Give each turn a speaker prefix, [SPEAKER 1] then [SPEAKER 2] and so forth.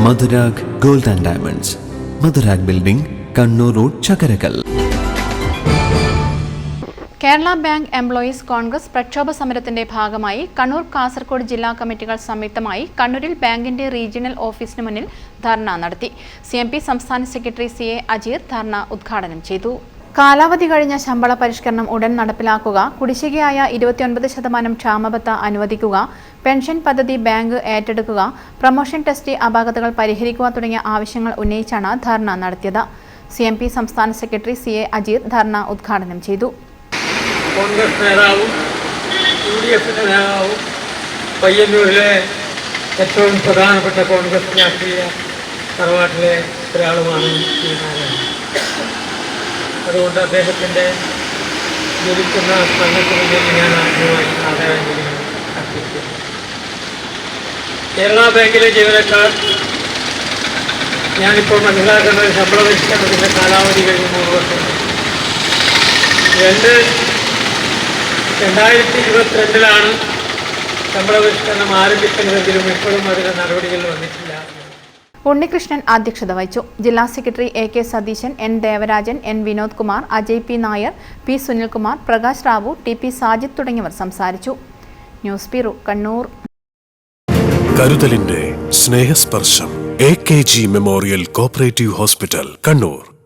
[SPEAKER 1] Madhurag gold and diamonds, Madhurag building, Kannur road, Chakkarakkal.
[SPEAKER 2] Kerala bank employees Congress പ്രക്ഷോഭ സമരത്തിന്റെ ഭാഗമായി കണ്ണൂർ, കാസർഗോഡ് ജില്ലാ കമ്മിറ്റികൾ സംയുക്തമായി കണ്ണൂരിൽ ബാങ്കിന്റെ റീജിയണൽ ഓഫീസിന് മുന്നിൽ ധർണ നടത്തി. CMP സംസ്ഥാന സെക്രട്ടറി CA അജീർ ധർണ ഉദ്ഘാടനം ചെയ്തു. കാലാവധി കഴിഞ്ഞ ശമ്പള പരിഷ്കരണം ഉടൻ നടപ്പിലാക്കുക, കുടിശ്ശികയായ 29% ക്ഷാമബത്ത അനുവദിക്കുക, പെൻഷൻ പദ്ധതി ബാങ്ക് ഏറ്റെടുക്കുക, പ്രൊമോഷൻ ടെസ്റ്റ് അപാകതകൾ പരിഹരിക്കുക തുടങ്ങിയ ആവശ്യങ്ങൾ ഉന്നയിച്ചാണ് ധർണ നടത്തിയത്. CMP സംസ്ഥാന സെക്രട്ടറി CA അജീർ ധർണ ഉദ്ഘാടനം ചെയ്തു.
[SPEAKER 3] കോൺഗ്രസ് നേതാവും UDFിൻ്റെ നേതാവും പയ്യന്നൂരിലെ ഏറ്റവും പ്രധാനപ്പെട്ട കോൺഗ്രസ് രാഷ്ട്രീയ തറവാട്ടിലെ ഒരാളുമാണ് അതുകൊണ്ട് അദ്ദേഹത്തിൻ്റെ ജനിക്കുന്ന സ്ഥാനത്തിന് വേണ്ടി ഞാൻ ആദ്യമായി ആദരാഞ്ജലികൾ അർപ്പിക്കുന്നു. കേരള ബാങ്കിലെ ജീവനക്കാർ ഞാനിപ്പോൾ മനസ്സിലാക്കുന്നത് ശമ്പള പരിഷ്കരണത്തിൻ്റെ കാലാവധി കഴിഞ്ഞ് 3 വർഷം. 2022 ശമ്പള പരിഷ്കരണം ആരംഭിക്കുന്നതെങ്കിലും ഇപ്പോഴും അതിന് നടപടികൾ വന്നിട്ടില്ല.
[SPEAKER 2] ഉണ്ണികൃഷ്ണൻ അധ്യക്ഷത വഹിച്ചു. ജില്ലാ secretary AK Satheesan, N Devarajan, N Vinod Kumar, Ajay P Nair, P Sunilkumar, Prakash Rao, TP Sajid തുടങ്ങിയവർ സംസാരിച്ചു. News bureau, Kannur.
[SPEAKER 4] കരുതലിന്റെ സ്നേഹസ്പർശം AKG memorial cooperative hospital, Kannur.